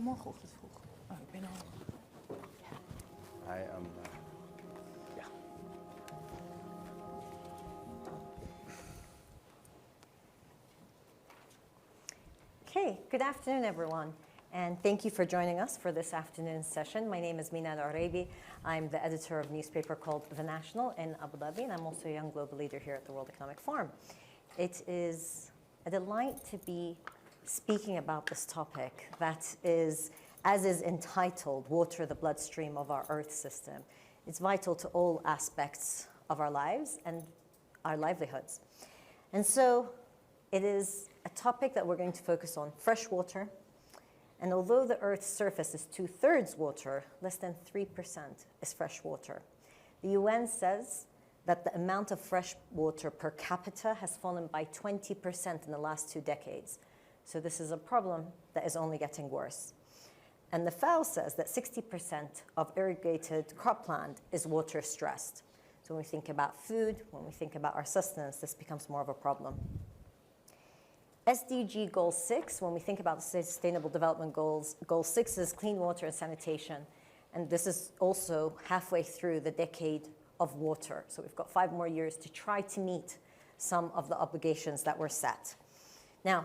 Morgenochtend vroeg. Oh, ik ben al... I am... yeah. Okay, good afternoon, everyone. And thank you for joining us for this afternoon's session. My name is Mina Al-Oraibi. I'm the editor of a newspaper called The National in Abu Dhabi, and I'm also a young global leader here at the World Economic Forum. It is a delight to be speaking about this topic that is, as is entitled, Water, the Bloodstream of our Earth System. It's vital to all aspects of our lives and our livelihoods. And so it is a topic that we're going to focus on fresh water. And although the Earth's surface is 2/3 water, less than 3% is fresh water. The UN says that the amount of fresh water per capita has fallen by 20% in the last 2 decades. So this is a problem that is only getting worse. And the FAO says that 60% of irrigated cropland is water stressed. So when we think about food, when we think about our sustenance, this becomes more of a problem. SDG Goal 6, when we think about the Sustainable Development Goals, Goal 6 is clean water and sanitation. And this is also halfway through the decade of water. So we've got 5 more years to try to meet some of the obligations that were set. Now,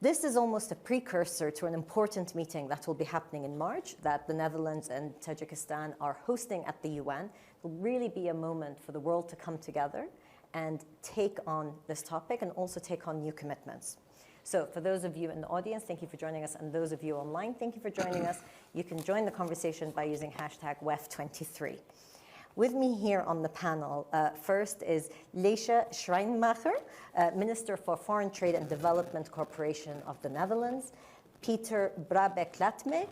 this is almost a precursor to an important meeting that will be happening in March that the Netherlands and Tajikistan are hosting at the UN. It will really be a moment for the world to come together and take on this topic and also take on new commitments. So for those of you in the audience, thank you for joining us. And those of you online, thank you for joining us. You can join the conversation by using hashtag WEF23. With me here on the panel, first is Leesje Schrijnemacher, Minister for Foreign Trade and Development Corporation of the Netherlands, Peter Brabeck-Letmathe,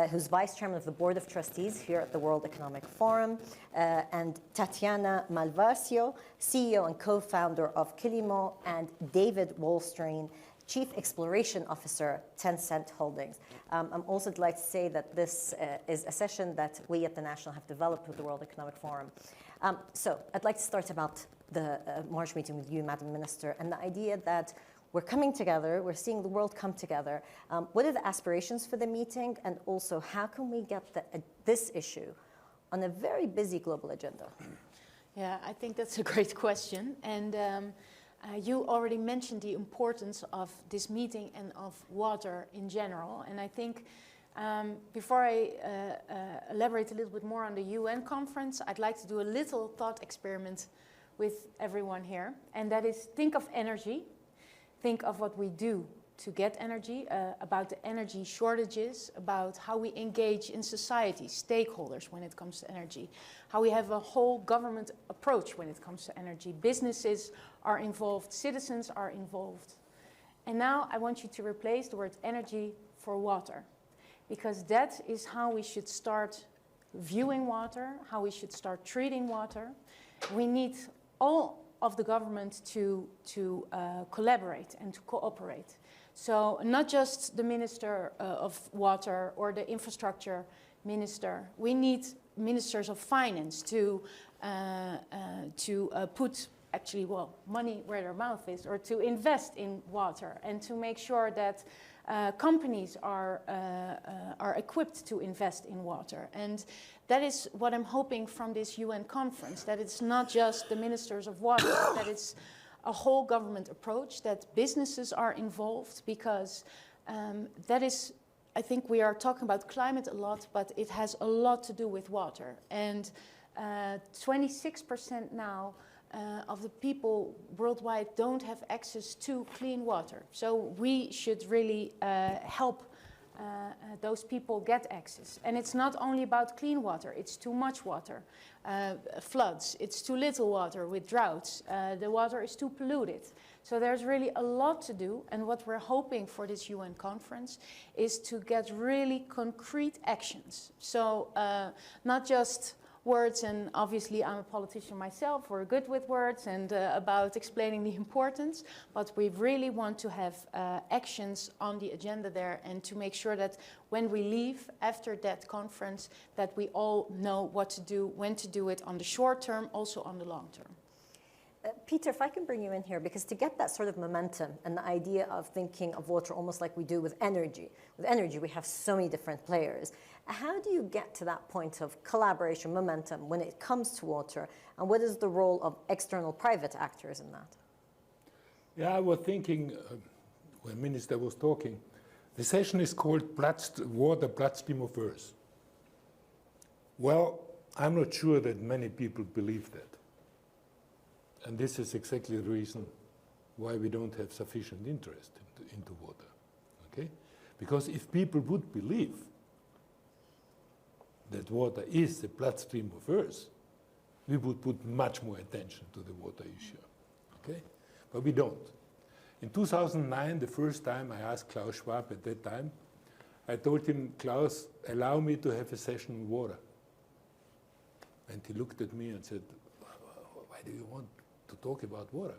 who's Vice Chairman of the Board of Trustees here at the World Economic Forum, and Tatiana Malvasio, CEO and co-founder of Kilimo, and David Wallerstein, Chief Exploration Officer, Tencent Holdings. I'm also delighted to say that this is a session that we at the National have developed with the World Economic Forum. So I'd like to start about the March meeting with you, Madam Minister, and the idea that we're coming together, we're seeing the world come together. What are the aspirations for the meeting, and also how can we get this issue on a very busy global agenda? Yeah, I think that's a great question. And you already mentioned the importance of this meeting and of water in general. And I think before I elaborate a little bit more on the UN conference, I'd like to do a little thought experiment with everyone here. And that is, think of energy. Think of what we do to get energy, about the energy shortages, about how we engage in society, stakeholders when it comes to energy, how we have a whole government approach when it comes to energy. Businesses are involved, citizens are involved. And now I want you to replace the word energy for water, because that is how we should start viewing water, how we should start treating water. We need all of the government to collaborate and to cooperate. So not just the Minister of Water or the Infrastructure Minister. We need Ministers of Finance to put actually, well, money where their mouth is, or to invest in water and to make sure that companies are equipped to invest in water. And that is what I'm hoping from this UN conference, that it's not just the ministers of water, that it's a whole government approach, that businesses are involved, because that is, I think we are talking about climate a lot, but it has a lot to do with water. And 26% now of the people worldwide don't have access to clean water. So we should really help those people get access. And it's not only about clean water, it's too much water, floods, it's too little water with droughts, the water is too polluted. So there's really a lot to do, and what we're hoping for this UN conference is to get really concrete actions. So not just words, and obviously I'm a politician myself, we're good with words and about explaining the importance, but we really want to have actions on the agenda there, and to make sure that when we leave after that conference, that we all know what to do, when to do it on the short term, also on the long term. Peter, if I can bring you in here, because to get that sort of momentum and the idea of thinking of water almost like we do with energy we have so many different players. How do you get to that point of collaboration, momentum, when it comes to water, and what is the role of external private actors in that? Yeah, I was thinking, when Minister was talking, the session is called Water, Bloodstream of Earth. Well, I'm not sure that many people believe that. And this is exactly the reason why we don't have sufficient interest into water, okay? Because if people would believe that water is the bloodstream of Earth, we would put much more attention to the water issue, okay? But we don't. In 2009, the first time I asked Klaus Schwab at that time, I told him, Klaus, allow me to have a session on water. And he looked at me and said, why do you want to talk about water?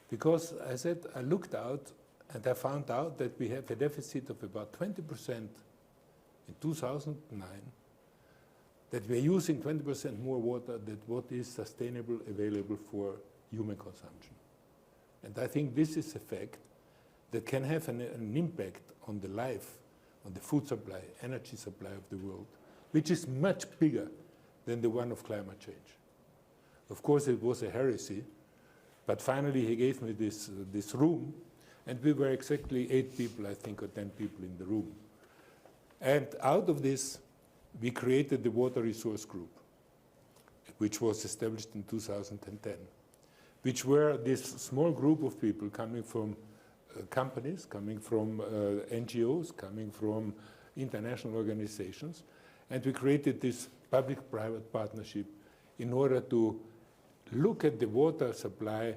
Because I said, I looked out and I found out that we have a deficit of about 20% in 2009, that we're using 20% more water than what is sustainable, available for human consumption. And I think this is a fact that can have an impact on the life, on the food supply, energy supply of the world, which is much bigger than the one of climate change. Of course, it was a heresy, but finally he gave me this room, and we were exactly 8 people, I think, or 10 people in the room. And out of this, we created the Water Resource Group, which was established in 2010, which were this small group of people coming from companies, coming from NGOs, coming from international organizations, and we created this public-private partnership in order to look at the water supply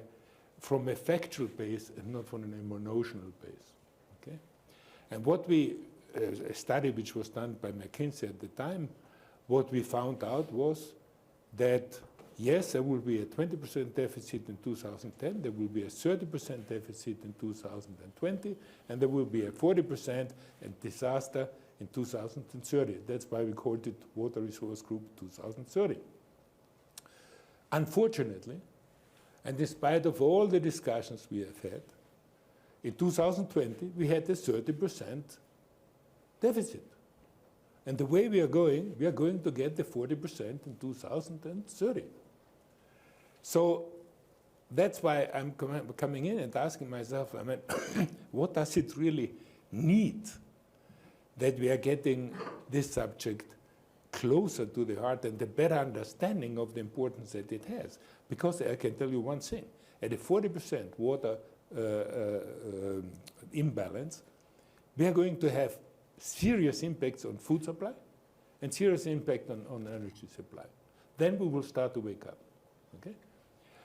from a factual base and not from an emotional base. Okay? And what we, a study which was done by McKinsey at the time, what we found out was that yes, there will be a 20% deficit in 2010, there will be a 30% deficit in 2020, and there will be a 40% disaster in 2030. That's why we called it Water Resource Group 2030. Unfortunately, and despite of all the discussions we have had, in 2020 we had a 30% deficit. And the way we are going to get the 40% in 2030. So that's why I'm coming in and asking myself, I mean, what does it really need that we are getting this subject closer to the heart and the better understanding of the importance that it has? Because I can tell you one thing, at a 40% water imbalance, we are going to have serious impacts on food supply and serious impact on energy supply. Then we will start to wake up, okay?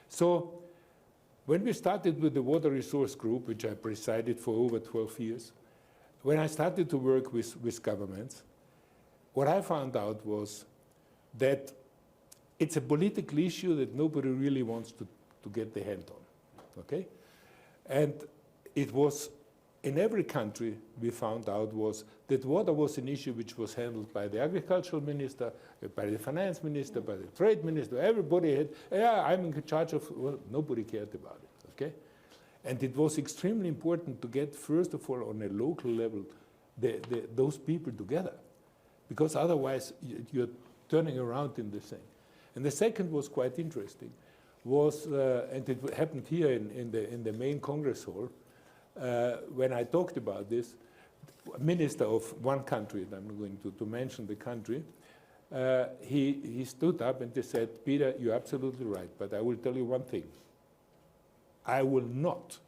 So when we started with the Water Resource Group, which I presided for over 12 years, when I started to work with governments, what I found out was that it's a political issue that nobody really wants to get their hand on, okay? And it was, in every country, we found out was that water was an issue which was handled by the agricultural minister, by the finance minister, by the trade minister. Everybody had, yeah, I'm in charge of, well, nobody cared about it, okay? And it was extremely important to get, first of all, on a local level, those people together. Because otherwise, you're turning around in the thing. And the second was quite interesting, was, and it happened here in the main Congress hall, when I talked about this, a minister of one country, and I'm not going to mention the country, he stood up and he said, Peter, you're absolutely right, but I will tell you one thing. I will not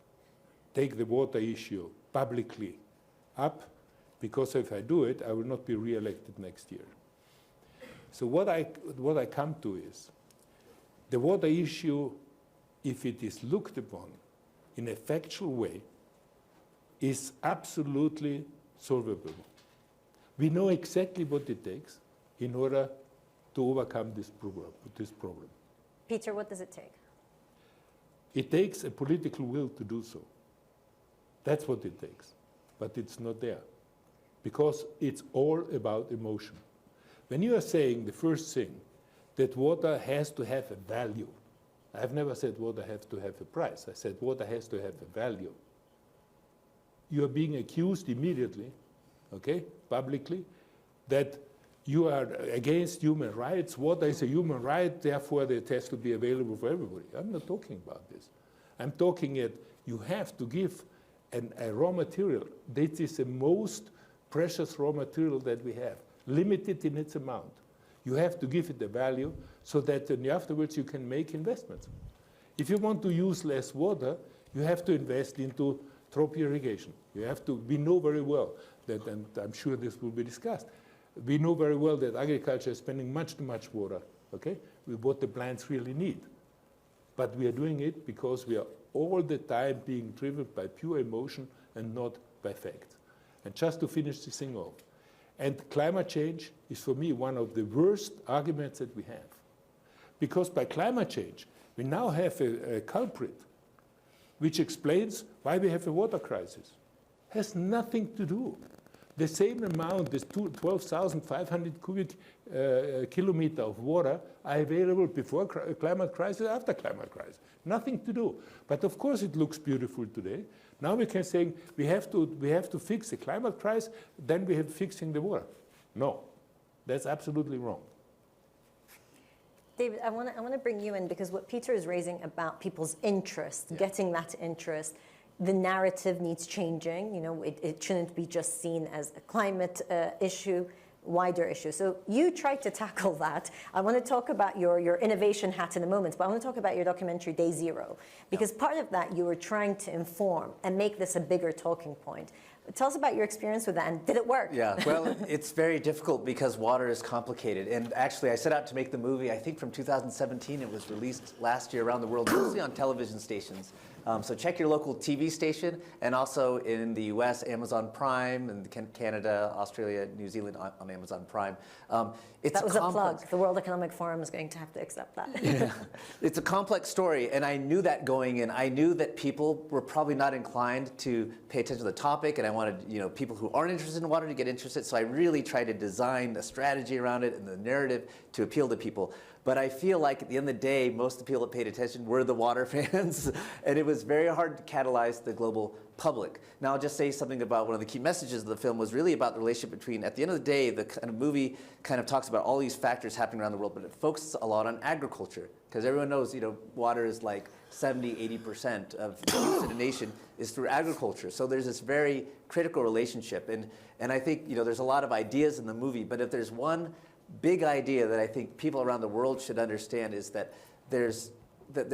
take the water issue publicly up, because if I do it, I will not be re-elected next year. So what I come to is, the water issue, if it is looked upon in a factual way, is absolutely solvable. We know exactly what it takes in order to overcome this problem. Peter, what does it take? It takes a political will to do so. That's what it takes. But it's not there. Because it's all about emotion. When you are saying the first thing, that water has to have a value, I've never said water has to have a price. I said water has to have a value. You are being accused immediately, okay, publicly, that you are against human rights. Water is a human right, therefore it has to be available for everybody. I'm not talking about this. I'm talking that you have to give a raw material. This is the most precious raw material that we have, limited in its amount. You have to give it a value so that afterwards you can make investments. If you want to use less water, you have to invest into drop irrigation. You have to, we know very well that, and I'm sure this will be discussed, we know very well that agriculture is spending much too much water, okay, with what the plants really need. But we are doing it because we are all the time being driven by pure emotion and not by fact. And just to finish this thing off, and climate change is for me one of the worst arguments that we have. Because by climate change, we now have a culprit which explains why we have a water crisis. Has nothing to do. The same amount, this 12,500 cubic kilometer of water are available before climate crisis, after climate crisis. Nothing to do. But of course it looks beautiful today. Now we can say we have to fix the climate crisis, then we have fixing the water. No, that's absolutely wrong. David, I want to bring you in because what Peter is raising about people's interest, getting that interest, the narrative needs changing. You know, it shouldn't be just seen as a climate issue, wider issue. So you tried to tackle that. I want to talk about your innovation hat in a moment, but I want to talk about your documentary Day Zero, because part of that you were trying to inform and make this a bigger talking point. Tell us about your experience with that, and did it work? Yeah, well, it's very difficult because water is complicated. And actually, I set out to make the movie, I think from 2017. It was released last year around the world, mostly on television stations. So check your local TV station, and also in the US, Amazon Prime, and Canada, Australia, New Zealand on Amazon Prime. That was a plug. The World Economic Forum is going to have to accept that. Yeah. It's a complex story, and I knew that going in. I knew that people were probably not inclined to pay attention to the topic, and I wanted people who aren't interested in water to get interested, so I really tried to design a strategy around it and the narrative to appeal to people. But I feel like at the end of the day, most of the people that paid attention were the water fans, and it was very hard to catalyze the global public. Now I'll just say something about one of the key messages of the film was really about the relationship between, at the end of the day, the kind of movie kind of talks about all these factors happening around the world, but it focuses a lot on agriculture, because everyone knows, water is like 70, 80% of the use in a nation is through agriculture. So there's this very critical relationship, and I think there's a lot of ideas in the movie, but if there's one big idea that I think people around the world should understand is that there's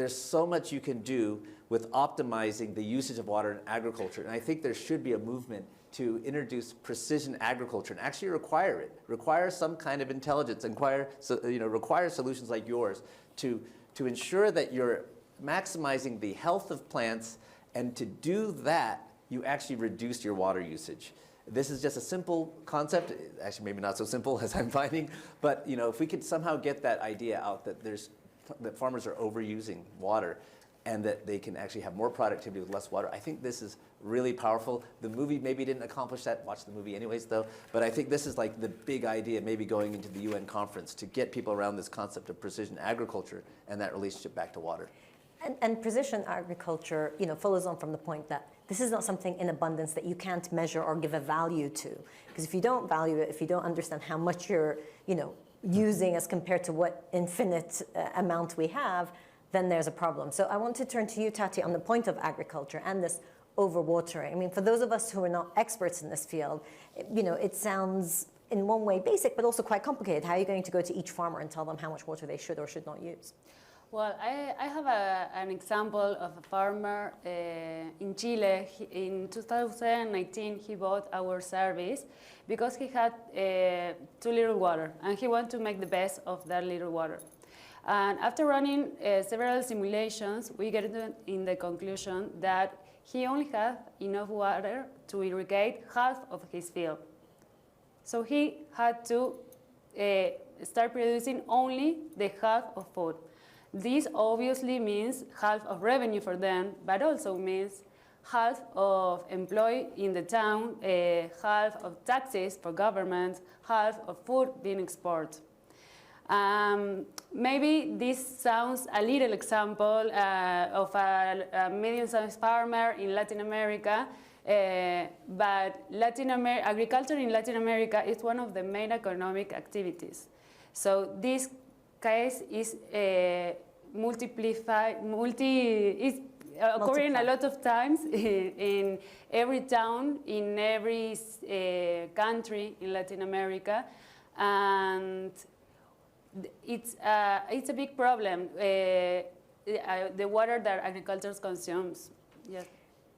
so much you can do with optimizing the usage of water in agriculture. And I think there should be a movement to introduce precision agriculture and actually require some kind of intelligence, require solutions like yours to ensure that you're maximizing the health of plants, and to do that, you actually reduce your water usage. This is just a simple concept, actually maybe not so simple as I'm finding, but if we could somehow get that idea out that farmers are overusing water and that they can actually have more productivity with less water, I think this is really powerful. The movie maybe didn't accomplish that, watch the movie anyways though, but I think this is like the big idea maybe going into the UN conference to get people around this concept of precision agriculture and that relationship back to water. And precision agriculture, follows on from the point that this is not something in abundance that you can't measure or give a value to. Because if you don't value it, if you don't understand how much you're, using as compared to what infinite amount we have, then there's a problem. So I want to turn to you, Tati, on the point of agriculture and this overwatering. I mean, for those of us who are not experts in this field, it sounds in one way basic, but also quite complicated. How are you going to go to each farmer and tell them how much water they should or should not use? Well, I have an example of a farmer in Chile. In 2019, he bought our service because he had too little water, and he wanted to make the best of that little water. And after running several simulations, we get in the conclusion that he only had enough water to irrigate half of his field. So he had to start producing only the half of food. This obviously means half of revenue for them, but also means half of employee in the town, half of taxes for government, half of food being exported. Maybe this sounds a little example of a medium-sized farmer in Latin America, but agriculture in Latin America is one of the main economic activities. So this case is occurring a lot of times in every town, in every country in Latin America, and it's a big problem, the water that agriculture consumes. Yes.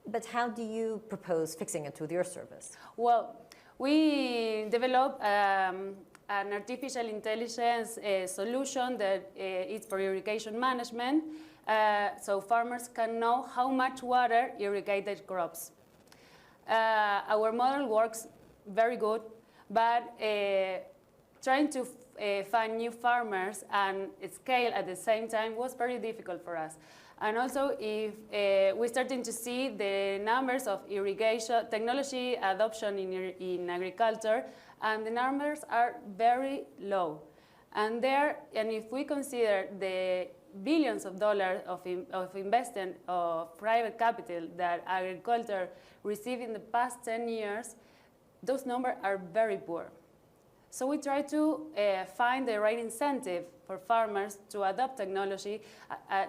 But how do you propose fixing it with your service? Well, we developed an artificial intelligence solution that is for irrigation management, so farmers can know how much water irrigate their crops. Our model works very good, but trying to find new farmers and scale at the same time was very difficult for us. And also, if we're starting to see the numbers of irrigation technology adoption in agriculture, and the numbers are very low. And if we consider the billions of dollars of investment of private capital that agriculture received in the past 10 years, those numbers are very poor. So we try to find the right incentive for farmers to adopt technology,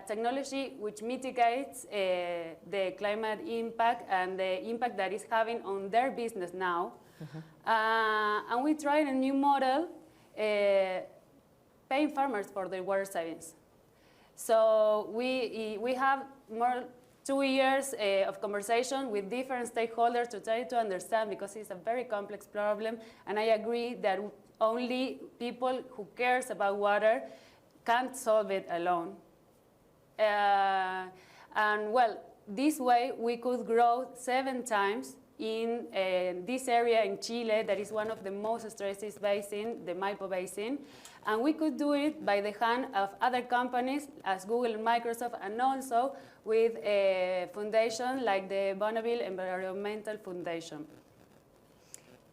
technology which mitigates the climate impact and the impact that it's having on their business now. Mm-hmm. And we tried a new model, paying farmers for their water savings. So we have 2 years of conversation with different stakeholders to try to understand, because it's a very complex problem, and I agree that only people who cares about water can't solve it alone. And well, this way we could grow 7 times in this area in Chile that is one of the most stressed basins, the Maipo Basin. And we could do it by the hand of other companies as Google and Microsoft, and also with a foundation like the Bonneville Environmental Foundation.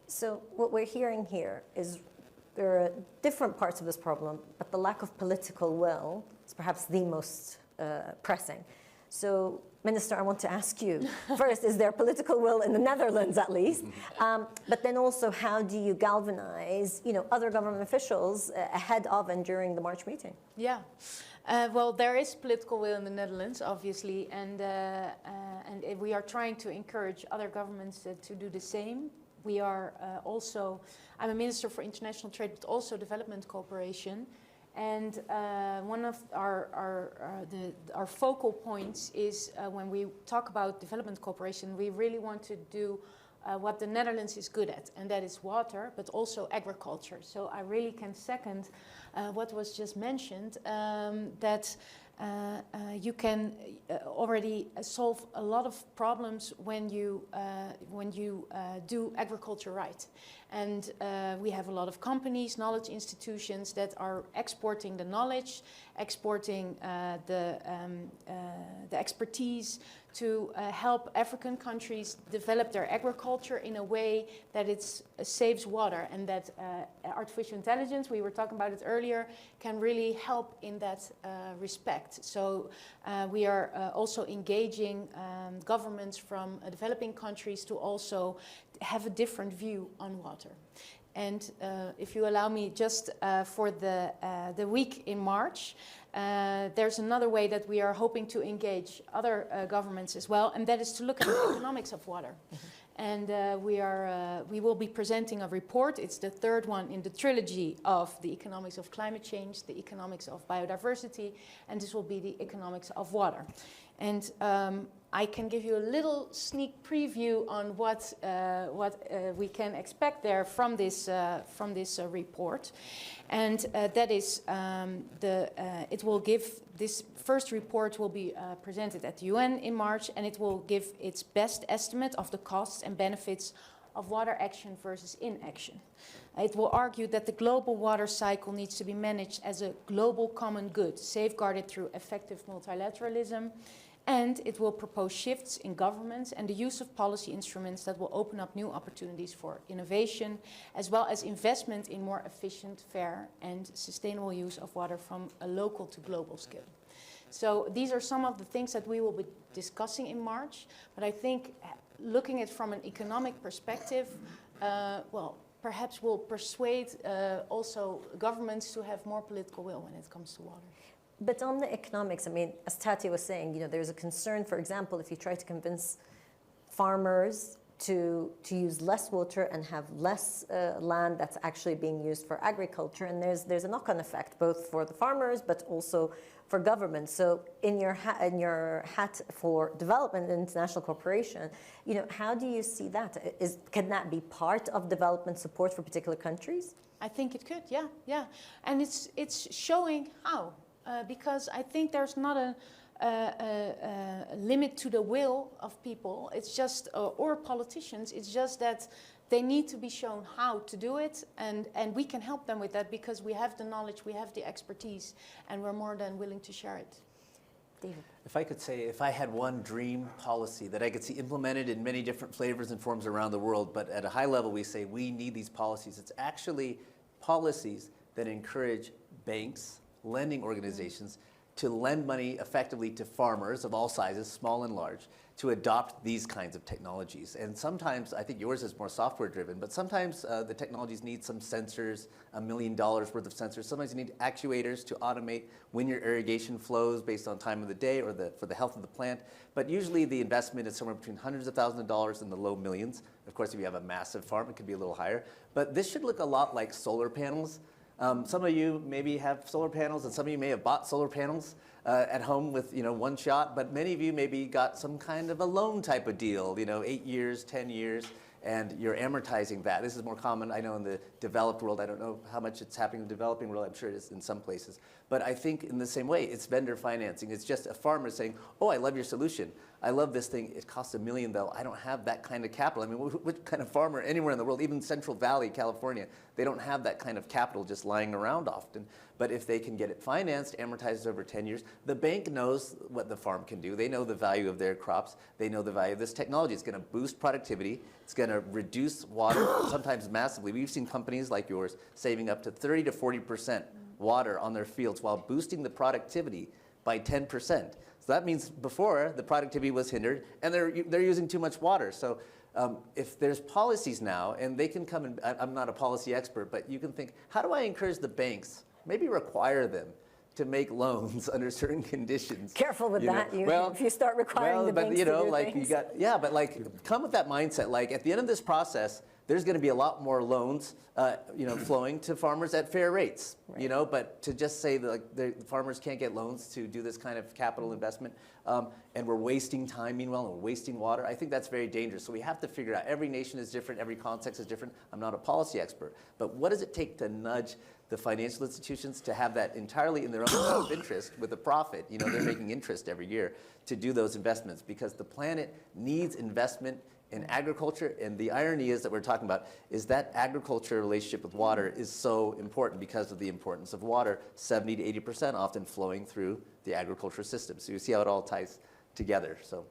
So what we're hearing here is there are different parts of this problem, but the lack of political will is perhaps the most pressing. So, Minister, I want to ask you, first, is there political will in the Netherlands at least? But then also, how do you galvanize, other government officials ahead of and during the March meeting? Yeah. Well, there is political will in the Netherlands, obviously, and we are trying to encourage other governments to do the same. We are also, I'm a Minister for International Trade, but also Development Cooperation. And one of our focal points is when we talk about development cooperation, we really want to do what the Netherlands is good at, and that is water, but also agriculture. So I really can second what was just mentioned, that you can already solve a lot of problems when you do agriculture right. And we have a lot of companies, knowledge institutions that are exporting the knowledge, exporting the expertise to help African countries develop their agriculture in a way that it saves water, and that artificial intelligence, we were talking about it earlier, can really help in that respect. So we are also engaging governments from developing countries to also have a different view on water. And if you allow me, just for the week in March, there's another way that we are hoping to engage other governments as well, and that is to look at the economics of water. And we will be presenting a report. It's the 3rd one in the trilogy of the economics of climate change, the economics of biodiversity, and this will be the economics of water. And I can give you a little sneak preview on what we can expect there from this report, and that is it will give, this first report will be presented at the UN in March, and it will give its best estimate of the costs and benefits of water action versus inaction. It will argue that the global water cycle needs to be managed as a global common good, safeguarded through effective multilateralism, And it will propose shifts in governments and the use of policy instruments that will open up new opportunities for innovation, as well as investment in more efficient, fair, and sustainable use of water from a local to global scale. So these are some of the things that we will be discussing in March. But I think looking at it from an economic perspective, well, perhaps will persuade also governments to have more political will when it comes to water. But on the economics, I mean, as Tati was saying, you know, there's a concern, for example, if you try to convince farmers to use less water and have less land that's actually being used for agriculture, and there's a knock-on effect both for the farmers but also for government. So in your hat for development and international cooperation, you know, how do you see that? Can that be part of development support for particular countries? I think it could, yeah. And it's showing how. Because I think there's not a limit to the will of people. It's just, or politicians, it's just that they need to be shown how to do it, and we can help them with that because we have the knowledge, we have the expertise, and we're more than willing to share it. David. If I could say, if I had one dream policy that I could see implemented in many different flavors and forms around the world, but at a high level we say we need these policies, it's actually policies that encourage banks, lending organizations to lend money effectively to farmers of all sizes, small and large, to adopt these kinds of technologies. And sometimes, I think yours is more software driven, but sometimes the technologies need some sensors, $1 million worth of sensors. Sometimes you need actuators to automate when your irrigation flows based on time of the day or for the health of the plant. But usually the investment is somewhere between hundreds of thousands of dollars and the low millions. Of course, if you have a massive farm, it could be a little higher. But this should look a lot like solar panels. Some of you maybe have solar panels, and some of you may have bought solar panels at home with, you know, one shot, but many of you maybe got some kind of a loan type of deal, you know, 8 years, 10 years, and you're amortizing that. This is more common, I know, in the developed world. I don't know how much it's happening in the developing world. I'm sure it is in some places. But I think in the same way, it's vendor financing. It's just a farmer saying, oh, I love your solution. I love this thing. It costs $1 million, though. I don't have that kind of capital. I mean, what kind of farmer anywhere in the world, even Central Valley, California, they don't have that kind of capital just lying around often. But if they can get it financed, amortized over 10 years, the bank knows what the farm can do. They know the value of their crops. They know the value of this technology. It's going to boost productivity. It's going to reduce water, sometimes massively. We've seen companies like yours saving up to 30 to 40% water on their fields while boosting the productivity by 10%. So that means before the productivity was hindered and they're using too much water. So if there's policies now, and they can come and, I'm not a policy expert, but you can think, how do I encourage the banks, maybe require them to make loans under certain conditions? Careful with that. If you start requiring the banks you know, to do like things. but like come with that mindset. Like at the end of this process, there's going to be a lot more loans, you know, flowing to farmers at fair rates. Right. You know, but to just say that like the farmers can't get loans to do this kind of capital investment, and we're wasting time meanwhile, and we're wasting water, I think that's very dangerous. So we have to figure out. Every nation is different. Every context is different. I'm not a policy expert, but what does it take to nudge the financial institutions to have that entirely in their own self-interest with a profit? You know, they're making interest every year to do those investments because the planet needs investment in agriculture, and the irony is that we're talking about is that agriculture relationship with water is so important because of the importance of water, 70 to 80% often flowing through the agriculture system. So you see how it all ties together. So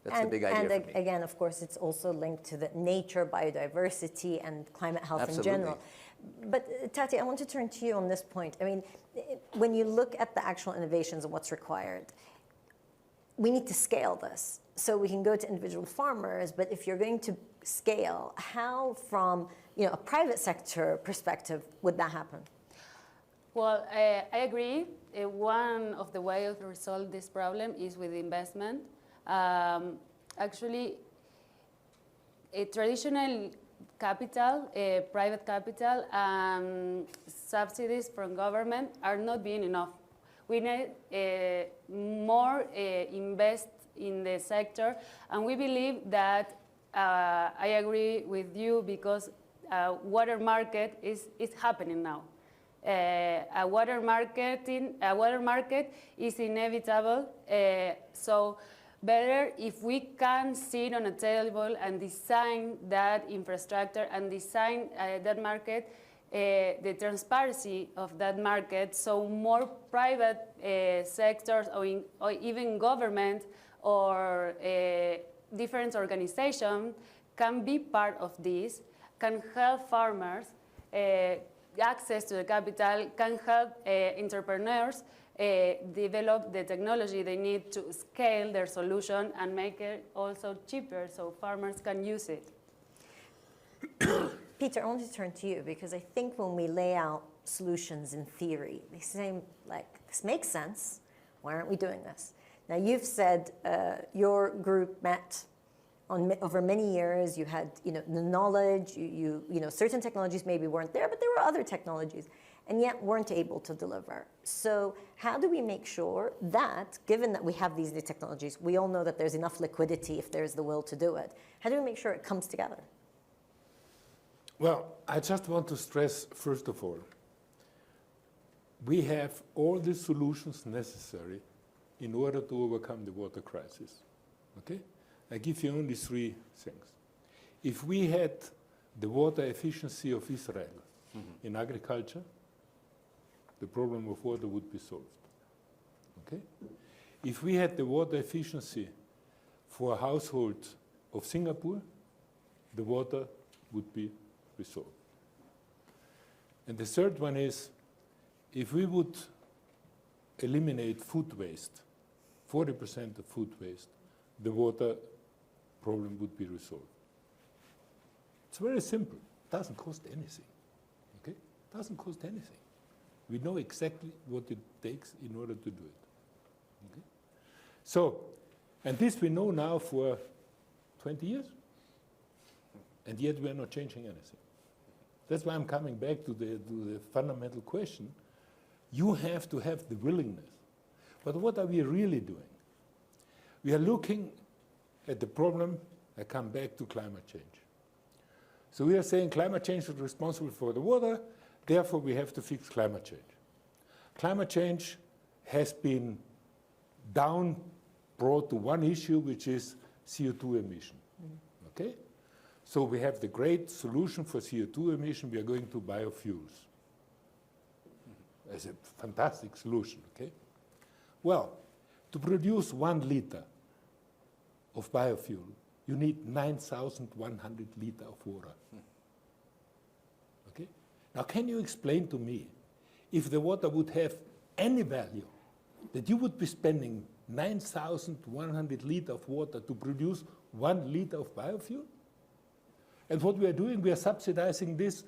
that's the big idea And for me. again, of course, it's also linked to the nature, biodiversity, and climate health Absolutely. in general. But Tati, I want to turn to you on this point. I mean, when you look at the actual innovations and what's required, we need to scale this. So we can go to individual farmers, but if you're going to scale, how from a private sector perspective would that happen? Well, I agree. One of the ways to resolve this problem is with investment. Actually, a traditional capital, private capital, and subsidies from government are not being enough. We need more invest in the sector, and we believe that I agree with you because water market is happening now. A water market is inevitable. So better if we can sit on a table and design that infrastructure and design that market, the transparency of that market, so more private sectors or even government or different organizations can be part of this, can help farmers access to the capital, can help entrepreneurs develop the technology they need to scale their solution and make it also cheaper so farmers can use it. Peter, I want to turn to you because I think when we lay out solutions in theory, they seem like this makes sense. Why aren't we doing this? Now, you've said your group met over many years. You had, the knowledge. Certain technologies maybe weren't there, but there were other technologies, and yet weren't able to deliver. So, how do we make sure that, given that we have these new technologies, we all know that there's enough liquidity if there's the will to do it? How do we make sure it comes together? Well, I just want to stress, first of all, we have all the solutions necessary in order to overcome the water crisis. Okay? I give you only 3 things. If we had the water efficiency of Israel in agriculture, the problem of water would be solved. Okay? If we had the water efficiency for households of Singapore, the water would be resolved. And the third one is, if we would eliminate food waste, 40% of food waste, the water problem would be resolved. It's very simple. It doesn't cost anything. Okay? It doesn't cost anything. We know exactly what it takes in order to do it. Okay? So, and this we know now for 20 years, and yet we are not changing anything. That's why I'm coming back to the fundamental question. You have to have the willingness. But what are we really doing? We are looking at the problem. I come back to climate change. So we are saying climate change is responsible for the water, therefore we have to fix climate change. Climate change has been brought to one issue, which is CO2 emission. Okay? So we have the great solution for CO2 emission. We are going to biofuels as a fantastic solution. Okay? Well, to produce 1 liter of biofuel, you need 9,100 liters of water. Okay? Now, can you explain to me, if the water would have any value, that you would be spending 9,100 liters of water to produce 1 liter of biofuel? And what we are doing, we are subsidizing this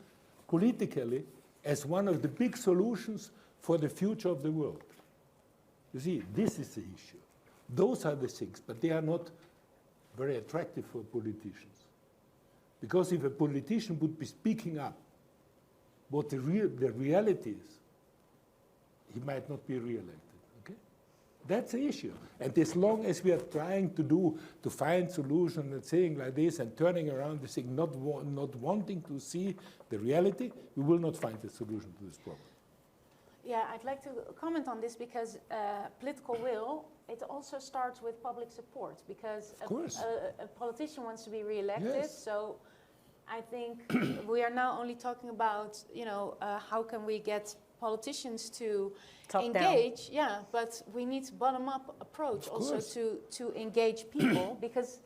politically as one of the big solutions for the future of the world. You see, this is the issue. Those are the things, but they are not very attractive for politicians. Because if a politician would be speaking up what the reality is, he might not be re-elected. Okay? That's the issue. And as long as we are trying to find solutions and saying like this and turning around the thing, not wanting to see the reality, we will not find a solution to this problem. Yeah, I'd like to comment on this because political will, it also starts with public support because a politician wants to be re-elected. Yes. So I think we are now only talking about, how can we get politicians to engage? Yeah, but we need bottom-up approach also to engage people because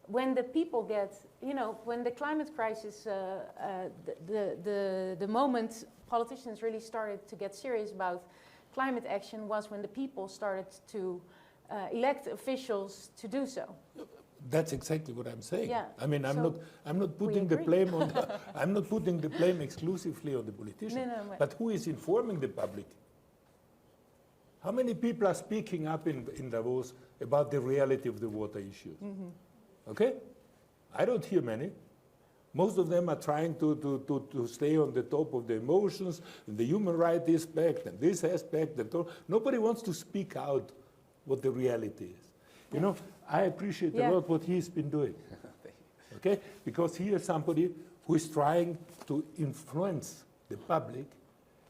when the people get, when the climate crisis, the moment politicians really started to get serious about climate action was when the people started to elect officials to do so. That's exactly what I'm saying. Yeah. I mean, I'm not putting the blame on I'm not putting the blame exclusively on the politicians. No, but who is informing the public? How many people are speaking up in Davos about the reality of the water issues? Okay? I don't hear many. Most of them are trying to stay on the top of the emotions, and the human rights aspect, and this aspect. And nobody wants to speak out what the reality is. I appreciate a lot what he's been doing. Okay? Because he is somebody who is trying to influence the public,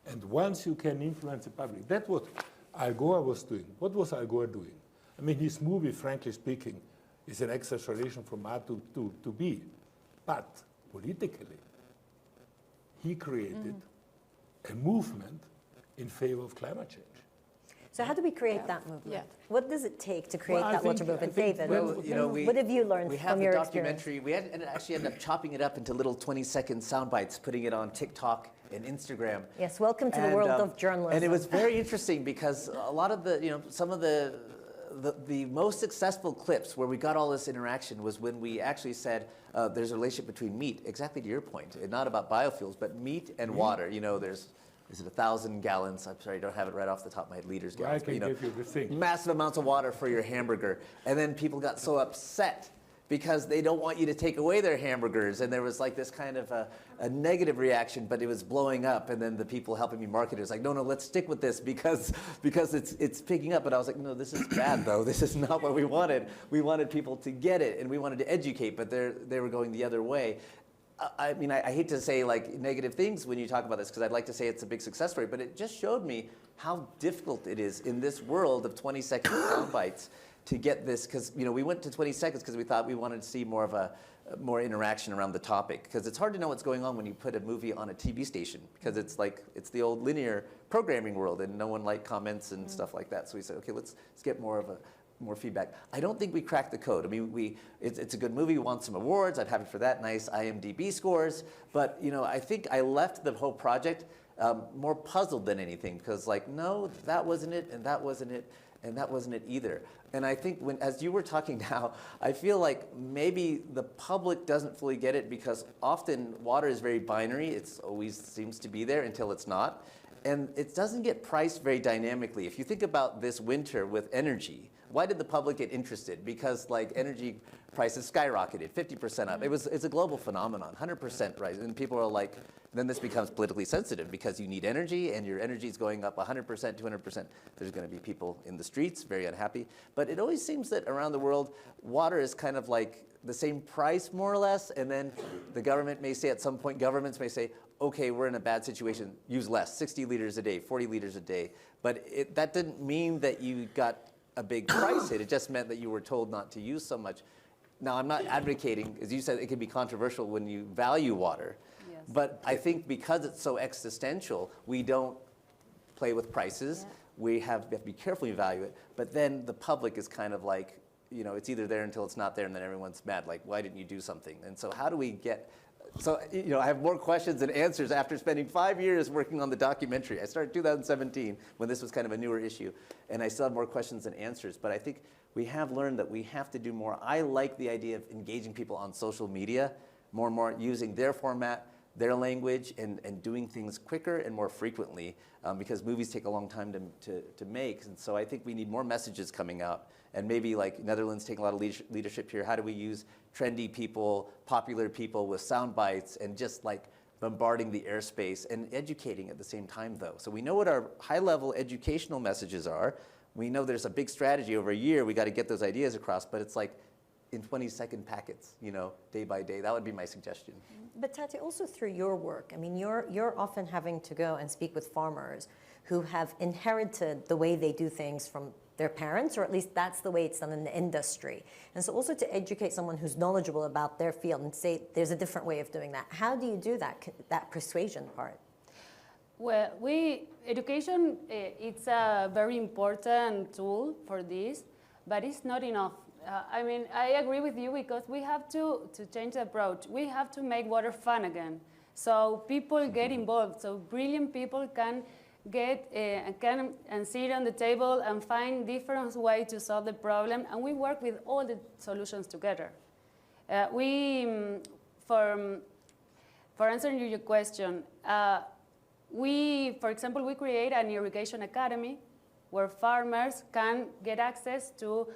and once you can influence the public, that's what Al Gore was doing. What was Al Gore doing? I mean, his movie, frankly speaking, is an exaggeration from A to B. But politically, he created a movement in favor of climate change. So how do we create that movement? Yeah. What does it take to create Well, I that water think- movement? I think David, well, you know, what have you learned We have from the your documentary. experience? We actually ended up chopping it up into little 20-second sound bites, putting it on TikTok and Instagram. Yes, welcome to the world of journalism. And it was very interesting because a lot of the, some of the most successful clips where we got all this interaction was when we actually said there's a relationship between meat, exactly to your point, and not about biofuels, but meat and water. Is it 1,000 gallons? I'm sorry, I don't have it right off the top of my liters. Well, Gallons, I can give you the thing. massive amounts of water for your hamburger. And then people got so upset because they don't want you to take away their hamburgers. And there was like this kind of a negative reaction, but it was blowing up. And then the people helping me market it was like, no, let's stick with this because it's picking up. But I was like, no, this is bad though. This is not what we wanted. We wanted people to get it and we wanted to educate, but they were going the other way. I mean, I hate to say like negative things when you talk about this because I'd like to say it's a big success story, but it just showed me how difficult it is in this world of 20-second sound bites to get this, because we went to 20 seconds because we thought we wanted to see more interaction around the topic, because it's hard to know what's going on when you put a movie on a TV station, because it's the old linear programming world and no one comments and stuff like that. So we said, okay, let's get more feedback. I don't think we cracked the code. I mean, it's a good movie. We won some awards. I'm happy for that. Nice IMDb scores. But I think I left the whole project more puzzled than anything, because no, that wasn't it, and that wasn't it, and that wasn't it either. And I think as you were talking now, I feel like maybe the public doesn't fully get it, because often water is very binary. It always seems to be there until it's not. And it doesn't get priced very dynamically. If you think about this winter with energy, why did the public get interested? Because energy prices skyrocketed, 50% up. It's a global phenomenon, 100% rise. And people are like, then this becomes politically sensitive because you need energy and your energy is going up 100%, 200%. There's going to be people in the streets very unhappy. But it always seems that around the world, water is kind of like the same price more or less. And then the government may say at some point, governments may say, okay, we're in a bad situation, use less, 60 liters a day, 40 liters a day. But that didn't mean that you got a big price hit. It just meant that you were told not to use so much. Now, I'm not advocating, as you said, it can be controversial when you value water. Yes. But I think because it's so existential, we don't play with prices. Yeah. We have to be careful when we value it. But then the public is kind of like, it's either there until it's not there, and then everyone's mad, like, why didn't you do something? And so how do we get... So, I have more questions than answers after spending 5 years working on the documentary. I started 2017 when this was kind of a newer issue, and I still have more questions than answers. But I think we have learned that we have to do more. I like the idea of engaging people on social media more and more, using their format, their language, and doing things quicker and more frequently, because movies take a long time to make. And so I think we need more messages coming out. And maybe like Netherlands taking a lot of leadership here. How do we use trendy people, popular people with sound bites, and just bombarding the airspace and educating at the same time though? So we know what our high-level educational messages are. We know there's a big strategy over a year. We got to get those ideas across, but it's like in 20-second packets, day by day. That would be my suggestion. But Tati, also through your work, I mean, you're often having to go and speak with farmers who have inherited the way they do things from their parents, or at least that's the way it's done in the industry. And so also to educate someone who's knowledgeable about their field and say there's a different way of doing that. How do you do that persuasion part? Well, education, it's a very important tool for this, but it's not enough. I mean, I agree with you, because we have to change the approach. We have to make water fun again, so people get involved, so brilliant people can sit on the table and find different ways to solve the problem, and we work with all the solutions together. For answering your question, for example, we create an irrigation academy where farmers can get access to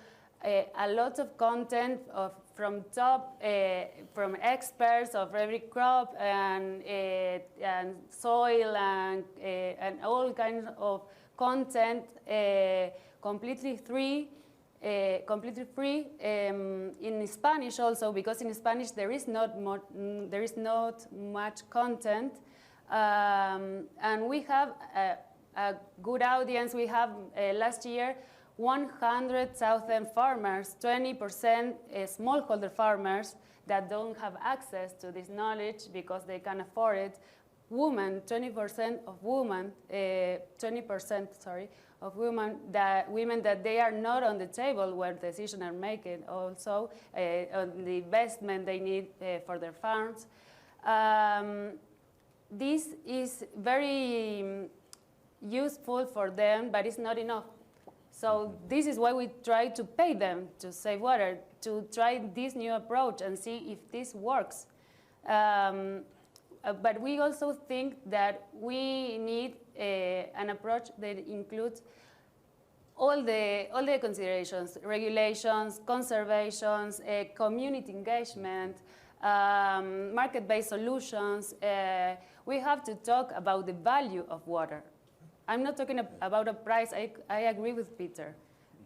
a lot of content from experts of every crop and soil and all kinds of content completely free in Spanish also, because in Spanish there is not much content, and we have a good audience. We have last year 100,000 farmers, 20% smallholder farmers that don't have access to this knowledge because they can't afford it. women, 20% of women, 20%, sorry, of women that they are not on the table where decisions are made, also on the investment they need for their farms. This is very useful for them, but it's not enough. So this is why we try to pay them to save water, to try this new approach and see if this works. But we also think that we need an approach that includes all the considerations, regulations, conservations, community engagement, market-based solutions. We have to talk about the value of water. I'm not talking about a price, I agree with Peter,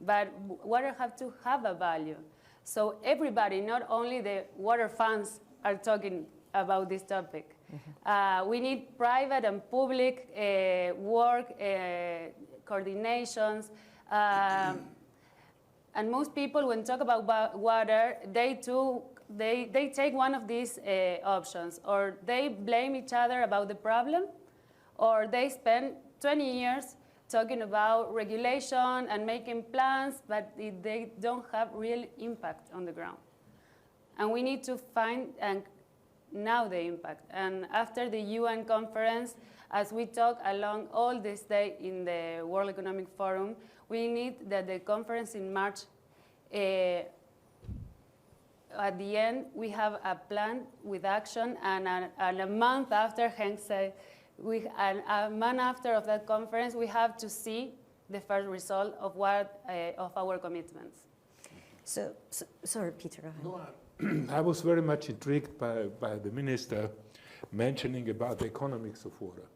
but water have to have a value. So everybody, not only the water funds, are talking about this topic. Mm-hmm. We need private and public work, coordinations, and most people, when talk about water, they take one of these options, or they blame each other about the problem, or they spend 20 years talking about regulation and making plans, but they don't have real impact on the ground. And we need to find now the impact. And after the UN conference, as we talk along all this day in the World Economic Forum, we need that the conference in March, at the end, we have a plan with action, and a month after, Henk said, a month after of that conference, we have to see the first result of our commitments. So sorry, Peter, go ahead. No, I was very much intrigued by the minister mentioning about the economics of water,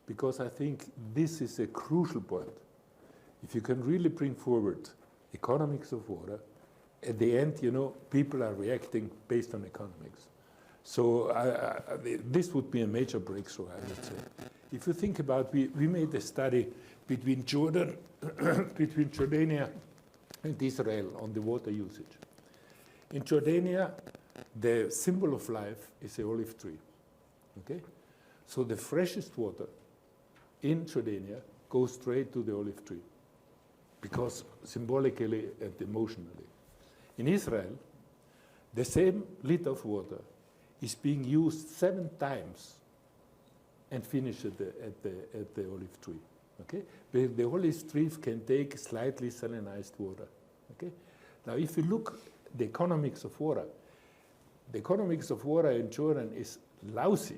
because I think this is a crucial point. If you can really bring forward economics of water, at the end, people are reacting based on economics. So this would be a major breakthrough, I would say. If you think about, we made a study between Jordania and Israel on the water usage. In Jordania, the symbol of life is the olive tree. Okay? So the freshest water in Jordania goes straight to the olive tree, because symbolically and emotionally. In Israel, the same liter of water is being used 7 times and finished at the olive tree. Okay? The olive tree can take slightly salinized water. Okay? Now, if you look at the economics of water in Jordan is lousy,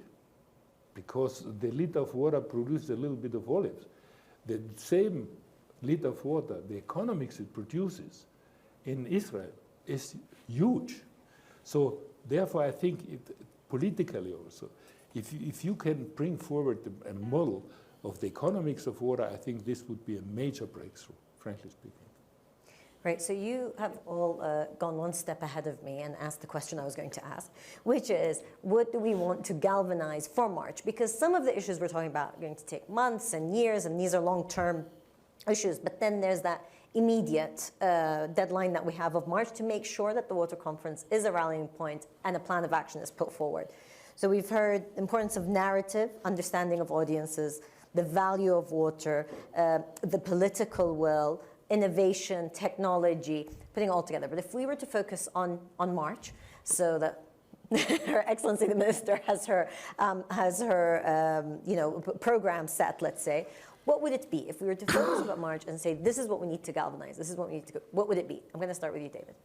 because the liter of water produces a little bit of olives. The same liter of water, the economics it produces in Israel is huge. So therefore, I think politically also, if you can bring forward a model of the economics of water, I think this would be a major breakthrough, frankly speaking. Right, so you have all gone one step ahead of me and asked the question I was going to ask, which is, what do we want to galvanize for March? Because some of the issues we're talking about are going to take months and years, and these are long-term issues, but then there's that immediate deadline that we have of March to make sure that the Water Conference is a rallying point and a plan of action is put forward. So we've heard the importance of narrative, understanding of audiences, the value of water, the political will, innovation, technology, putting it all together. But if we were to focus on March, so that Her Excellency the Minister has her program set, let's say, what would it be if we were to focus about March and say, this is what we need to galvanize, this is what we need to go, what would it be? I'm going to start with you, David.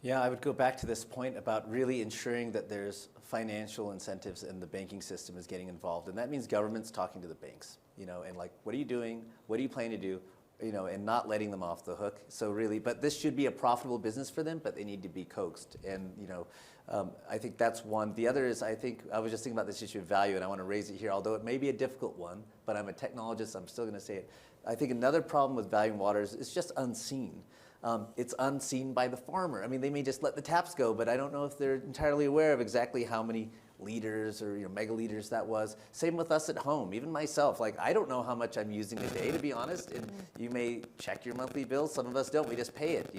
Yeah, I would go back to this point about really ensuring that there's financial incentives and the banking system is getting involved. And that means governments talking to the banks, and like, what are you doing? What are you planning to do? And not letting them off the hook. So really, but this should be a profitable business for them, but they need to be coaxed. And, I think that's one. The other is, I was just thinking about this issue of value, and I want to raise it here, although it may be a difficult one, but I'm a technologist, I'm still going to say it. I think another problem with valuing water is it's just unseen. It's unseen by the farmer. I mean, they may just let the taps go, but I don't know if they're entirely aware of exactly how many liters or megaliters that was. Same with us at home, even myself. Like, I don't know how much I'm using a day, to be honest, and you may check your monthly bills. Some of us don't, we just pay it,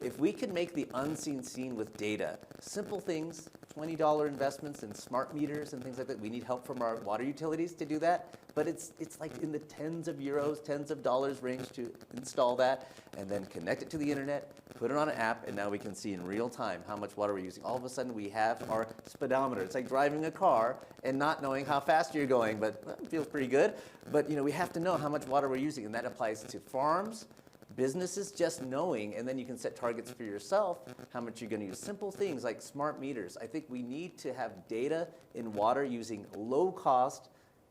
If we could make the unseen seen with data, simple things, $20 investments in smart meters and things like that. We need help from our water utilities to do that, but it's like in the tens of euros, tens of dollars range to install that, and then connect it to the internet, put it on an app, and now we can see in real time how much water we're using. All of a sudden we have our speedometer. It's like driving a car and not knowing how fast you're going, but it feels pretty good. But we have to know how much water we're using, and that applies to farms, businesses, just knowing, and then you can set targets for yourself, how much you're going to use. Simple things like smart meters. I think we need to have data in water using low-cost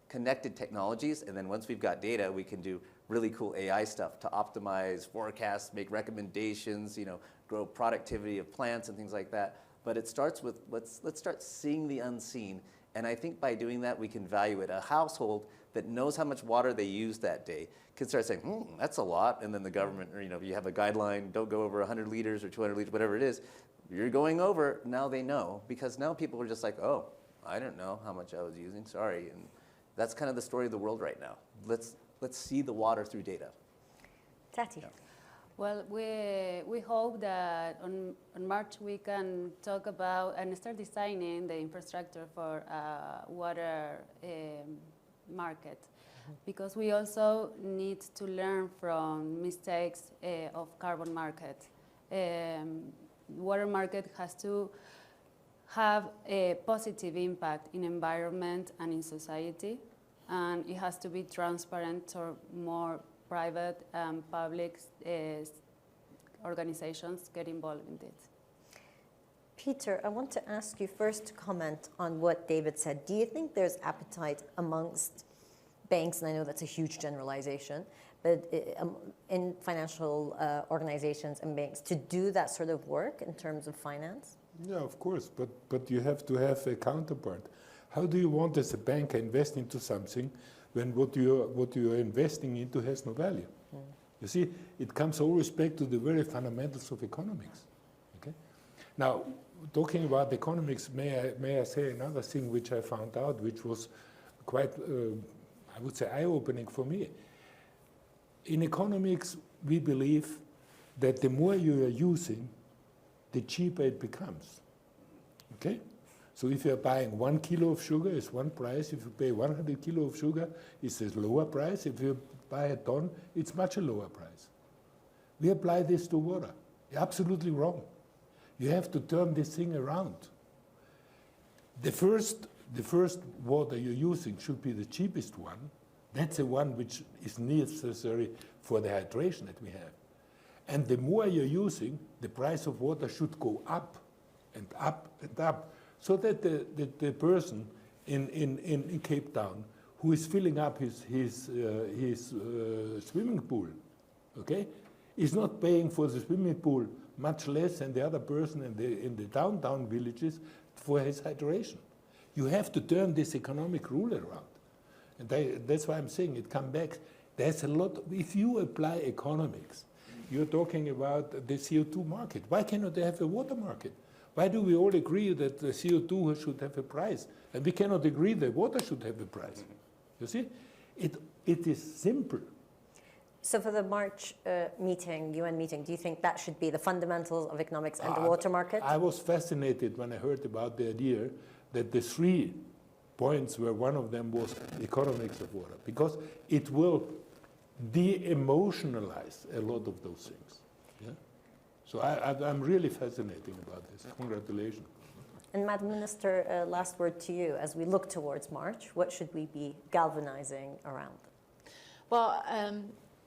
connected technologies, and then once we've got data, we can do really cool AI stuff to optimize forecasts, make recommendations, grow productivity of plants and things like that. But it starts with, let's start seeing the unseen, and I think by doing that, we can value it. A household that knows how much water they use that day can start saying, that's a lot, and then the government, or you have a guideline, don't go over 100 liters or 200 liters, whatever it is. You're going over, now they know, because now people are just like, oh, I don't know how much I was using, sorry. And that's kind of the story of the world right now. Let's see the water through data. Tati. Yeah. Well, we hope that on March we can talk about and start designing the infrastructure for water market, because we also need to learn from mistakes of carbon market. Water market has to have a positive impact in environment and in society, and it has to be transparent, so more private and public organizations get involved in it. Peter, I want to ask you first to comment on what David said. Do you think there's appetite amongst banks, and I know that's a huge generalization, but in financial organizations and banks to do that sort of work in terms of finance? Yeah, of course, but you have to have a counterpart. How do you want as a bank invest into something when what you're investing into has no value? You see, it comes always back to the very fundamentals of economics. Okay. Now, talking about economics, may I say another thing which I found out, which was quite, I would say, eye-opening for me. In economics, we believe that the more you are using, the cheaper it becomes. Okay? So if you're buying 1 kilo of sugar, it's one price. If you pay 100 kilo of sugar, it's a lower price. If you buy a ton, it's much a lower price. We apply this to water. You're absolutely wrong. You have to turn this thing around. The first water you're using should be the cheapest one. That's the one which is necessary for the hydration that we have. And the more you're using, the price of water should go up and up and up, so that the person in Cape Town who is filling up his swimming pool, okay, is not paying for the swimming pool much less than the other person in the downtown villages for his hydration. You have to turn this economic rule around. And that's why I'm saying it come back. There's a lot, if you apply economics, you're talking about the CO2 market. Why cannot they have a water market? Why do we all agree that the CO2 should have a price? And we cannot agree that water should have a price. You see? It is simple. So for the March meeting, UN meeting, do you think that should be the fundamentals of economics and the water market? I was fascinated when I heard about the idea that the 3 points where one of them was economics of water, because it will de-emotionalize a lot of those things. Yeah? So I'm really fascinated about this. Congratulations. And Madam Minister, last word to you. As we look towards March, what should we be galvanizing around? Well,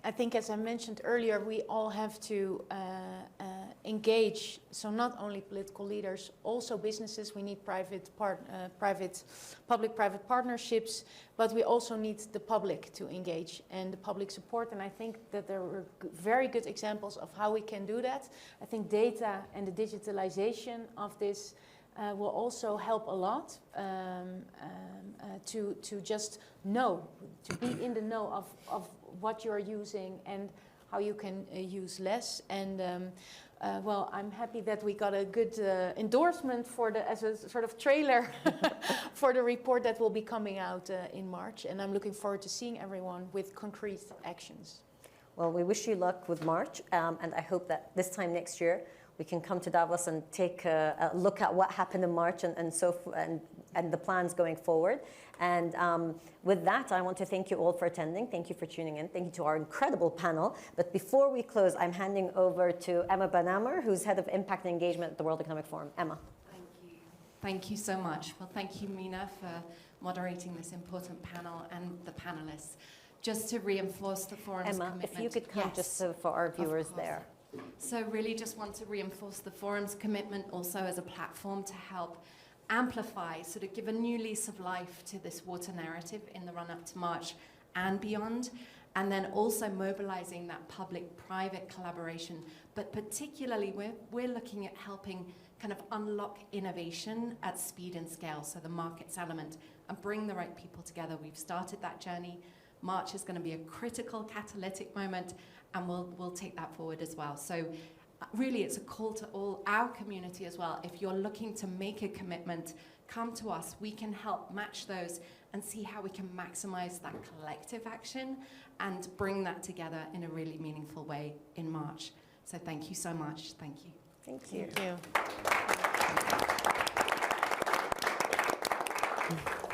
I think, as I mentioned earlier, we all have to engage. So not only political leaders, also businesses. We need public-private partnerships, but we also need the public to engage and the public support. And I think that there were very good examples of how we can do that. I think data and the digitalization of this will also help a lot to just know, to be in the know of what you're using and how you can use less. And well, I'm happy that we got a good endorsement for as a sort of trailer for the report that will be coming out in March. And I'm looking forward to seeing everyone with concrete actions. Well, we wish you luck with March, and I hope that this time next year we can come to Davos and take a look at what happened in March and the plans going forward. And with that, I want to thank you all for attending. Thank you for tuning in. Thank you to our incredible panel. But before we close, I'm handing over to Emma Banhammer, who's Head of Impact and Engagement at the World Economic Forum. Emma. Thank you. Thank you so much. Well, thank you, Mina, for moderating this important panel and the panelists. Just to reinforce the forum's commitment. Emma, if you could come just so for our viewers there. So really just want to reinforce the forum's commitment also as a platform to help amplify, sort of give a new lease of life to this water narrative in the run-up to March and beyond, and then also mobilizing that public-private collaboration. But particularly, we're looking at helping kind of unlock innovation at speed and scale, so the markets element, and bring the right people together. We've started that journey. March is going to be a critical catalytic moment, and we'll take that forward as well. So really, it's a call to all our community as well. If you're looking to make a commitment, come to us. We can help match those and see how we can maximize that collective action and bring that together in a really meaningful way in March. So thank you so much. Thank you. Thank you. Thank you.